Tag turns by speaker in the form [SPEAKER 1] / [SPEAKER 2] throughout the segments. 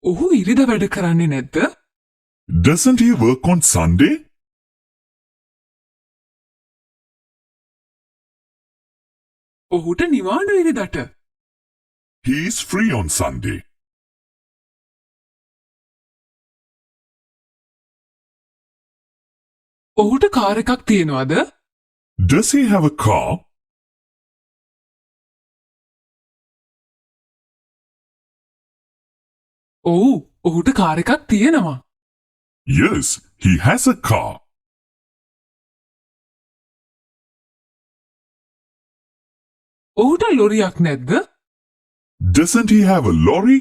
[SPEAKER 1] ඔහු ඉරිදා වැඩ කරන්නේ නැද්ද?
[SPEAKER 2] Doesn't he work on Sunday?
[SPEAKER 1] ඔහුට නිවාඩු ඉරිදාට.
[SPEAKER 2] He is free on Sunday.
[SPEAKER 1] ඔහුට කාර් එකක් තියෙනවද?
[SPEAKER 2] Does he have a car?
[SPEAKER 1] ඔව්, ඔහුට කාර් එකක් තියෙනවා.
[SPEAKER 2] Yes, he has a car.
[SPEAKER 1] ඔහුට ලොරියක් නැද්ද?
[SPEAKER 2] Doesn't he have a lorry?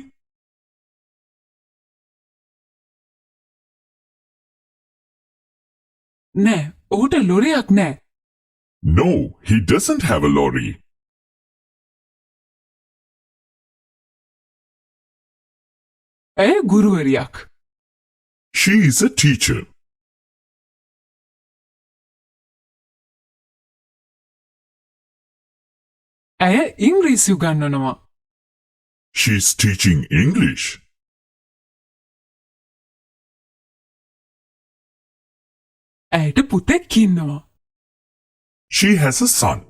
[SPEAKER 1] නෑ, ඔහුට ලොරියක් නෑ.
[SPEAKER 2] No, he doesn't have a lorry.
[SPEAKER 1] ඇය ගුරුවරියක්.
[SPEAKER 2] She is a teacher.
[SPEAKER 1] ඇය ඉංග්‍රීසි උගන්වනවා.
[SPEAKER 2] She is teaching English.
[SPEAKER 1] ඇයට පුතෙක් ඉන්නවා.
[SPEAKER 2] She has a son.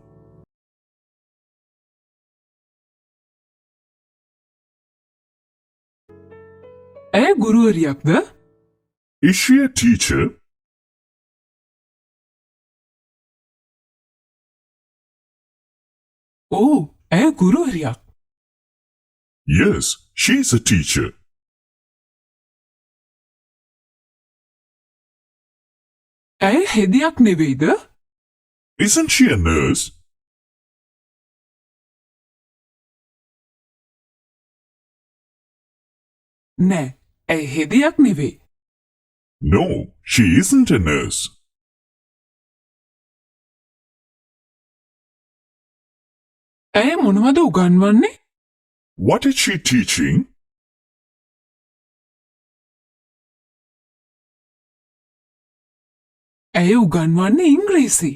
[SPEAKER 1] ඇය ගුරුවරියක්ද?
[SPEAKER 2] Is she a teacher?
[SPEAKER 1] ඔව්, ඇය ගුරුවරියක්.
[SPEAKER 2] Yes, she is a teacher.
[SPEAKER 1] ඇය හෙදියක් නෙවෙයිද?
[SPEAKER 2] Isn't she a nurse?
[SPEAKER 1] නෑ, ඇය හෙදියක් නෙවෙයි.
[SPEAKER 2] No, she isn't a nurse.
[SPEAKER 1] ඇය මොනවද උගන්වන්නේ?
[SPEAKER 2] What is she teaching?
[SPEAKER 1] ඇය උගන්වන්නේ ඉංග්‍රීසි.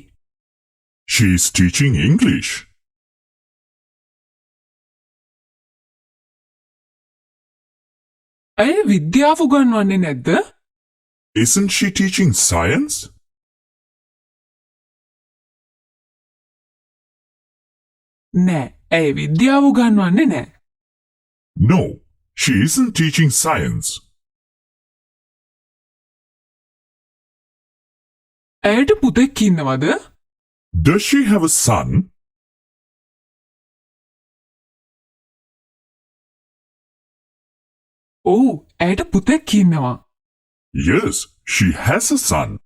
[SPEAKER 2] She is teaching English.
[SPEAKER 1] ඇය විද්‍යාව උගන්වන්නේ නැද්ද?
[SPEAKER 2] Isn't she teaching science?
[SPEAKER 1] නෑ, ඇය විද්‍යාව උගන්වන්නේ නෑ.
[SPEAKER 2] No, she isn't teaching science.
[SPEAKER 1] ඇයට පුතෙක් ඉන්නවද?
[SPEAKER 2] Does she have a son?
[SPEAKER 1] ඔව්, ඇයට පුතෙක් ඉන්නවා.
[SPEAKER 2] Yes, she has a son.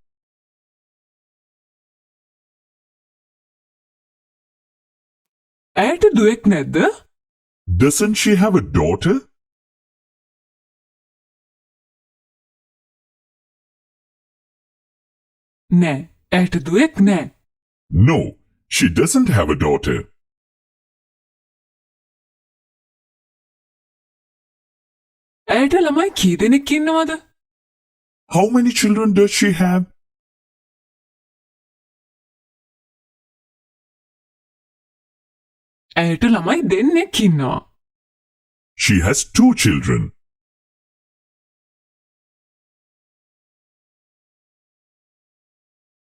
[SPEAKER 1] ඇයට දුවෙක් නැද්ද?
[SPEAKER 2] Doesn't she have a daughter?
[SPEAKER 1] නෑ, ඇයට දුවෙක් නෑ.
[SPEAKER 2] No, she doesn't have a daughter.
[SPEAKER 1] ඇයට ළමයි කී දෙනෙක් ඉන්නවද?
[SPEAKER 2] How many children does she have?
[SPEAKER 1] ඇයට ළමයි දෙන්නෙක් ඉන්නවා.
[SPEAKER 2] She has 2 children.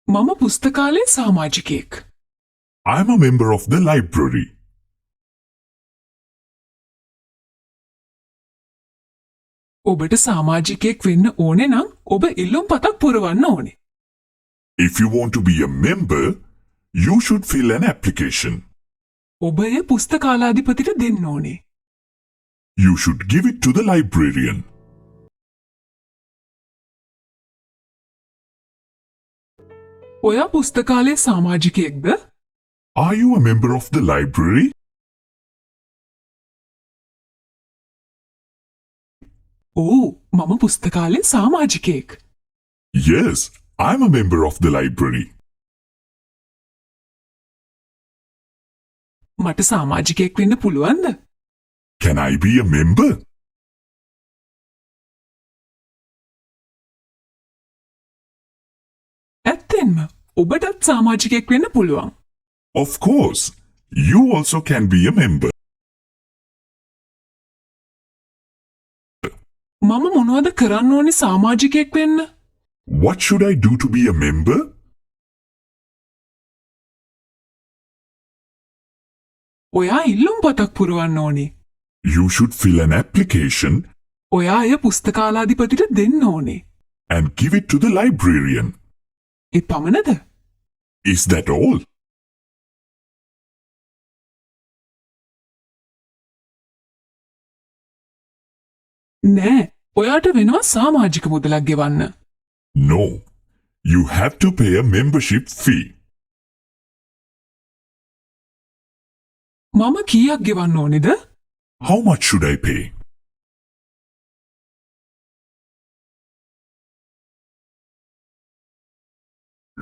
[SPEAKER 1] මම පුස්තකාලයේ සමාජිකයෙක්.
[SPEAKER 2] I'm a member of the library.
[SPEAKER 1] ඔබට සමාජිකයෙක් වෙන්න ඕනේ නම් ඔබ ඉල්ලුම් පතක් පුරවන්න ඕනේ.
[SPEAKER 2] If you want to be a member, you should fill an application.
[SPEAKER 1] ඔබ එය පුස්තකාලාධිපතිට දෙන්න ඕනේ.
[SPEAKER 2] You should give it to the librarian.
[SPEAKER 1] ඔයා පුස්තකාලයේ සමාජිකයෙක්ද?
[SPEAKER 2] Are you a member of the library?
[SPEAKER 1] ඔව්, මම පුස්තකාලයේ සමාජිකයෙක්.
[SPEAKER 2] Yes, I'm a member of the library.
[SPEAKER 1] මට සමාජිකයෙක් වෙන්න පුළුවන්ද?
[SPEAKER 2] Can I be a member?
[SPEAKER 1] ඇත්තෙන්ම ඔබටත් සමාජිකයෙක් වෙන්න පුළුවන්.
[SPEAKER 2] Of course, you also can be a member.
[SPEAKER 1] මම මොනවද කරන්න ඕනි සමාජිකයෙක් වෙන්න?
[SPEAKER 2] What should I do to be a member?
[SPEAKER 1] ඔයා ඉල්ලුම් පතක් පුරවන්න ඕනි.
[SPEAKER 2] You should fill an application
[SPEAKER 1] ඔයා එය පුස්තකාලාධිපතිට දෙන්න ඕනේ.
[SPEAKER 2] and give it to the librarian.
[SPEAKER 1] A පමණද?
[SPEAKER 2] Is that all?
[SPEAKER 1] නෑ. ඔයාට වෙනවා සමාජික මුදලක් ගෙවන්න.
[SPEAKER 2] No. You have to pay a membership fee.
[SPEAKER 1] මම කීයක් ගෙවන්න ඕනේද?
[SPEAKER 2] How much should I pay?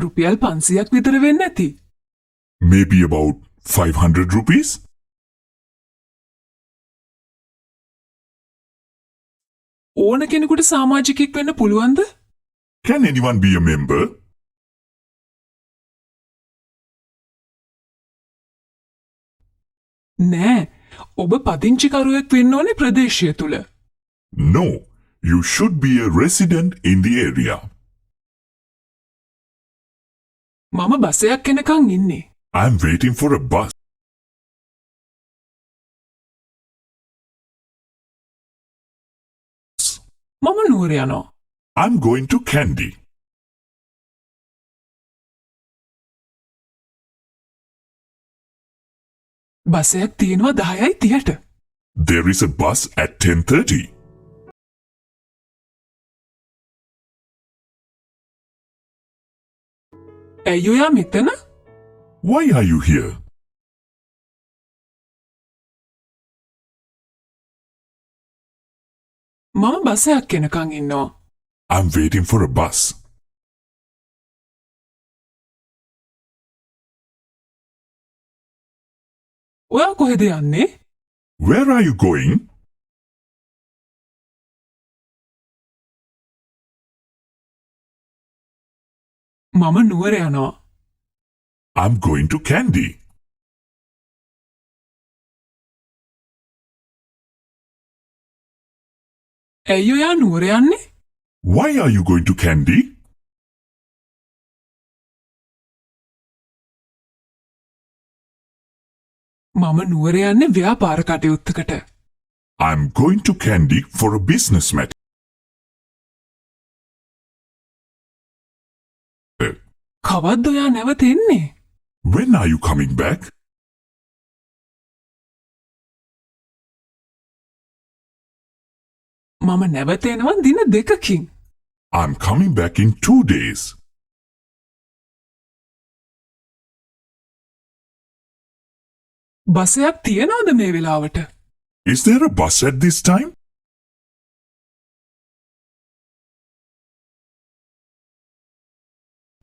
[SPEAKER 1] රුපියල් 500ක් විතර වෙන්න ඇති.
[SPEAKER 2] Maybe about 500 rupees?
[SPEAKER 1] ඕන කෙනෙකුට සමාජිකයෙක් වෙන්න පුළුවන්ද?
[SPEAKER 2] Can anyone be a member?
[SPEAKER 1] නෑ. ඔබ පදිංචිකරුවෙක් වෙන්න ඕනේ ප්‍රදේශය තුල.
[SPEAKER 2] No. You should be a resident in the area.
[SPEAKER 1] මම බසයක් එනකන් ඉන්නේ.
[SPEAKER 2] I'm waiting for a bus.
[SPEAKER 1] මම නුවර යනවා.
[SPEAKER 2] I'm going to Kandy.
[SPEAKER 1] බසයක් තියෙනවා 10:30ට.
[SPEAKER 2] There is a bus at 10:30.
[SPEAKER 1] ඇයි ඔයා මෙතන?
[SPEAKER 2] Why are you here?
[SPEAKER 1] මම බසයක් එනකන් ඉන්නවා.
[SPEAKER 2] I'm waiting for a bus.
[SPEAKER 1] ඔයා කොහෙද යන්නේ?
[SPEAKER 2] Where are you going?
[SPEAKER 1] මම නුවර යනවා.
[SPEAKER 2] I'm going to Kandy.
[SPEAKER 1] ඇයි ඔයා නුවර යන්නේ?
[SPEAKER 2] Why are you going to Kandy?
[SPEAKER 1] මම නුවර යන්නේ ව්‍යාපාර කටයුත්තකට.
[SPEAKER 2] I'm going to Kandy for a business matter.
[SPEAKER 1] කවද්ද ඔයා නැවත එන්නේ?
[SPEAKER 2] When are you coming back?
[SPEAKER 1] මම නැවත එනවා දින 2කින්.
[SPEAKER 2] I'm coming back in 2 days.
[SPEAKER 1] බසයක් තියනවද මේ වෙලාවට?
[SPEAKER 2] Is there a bus at this time?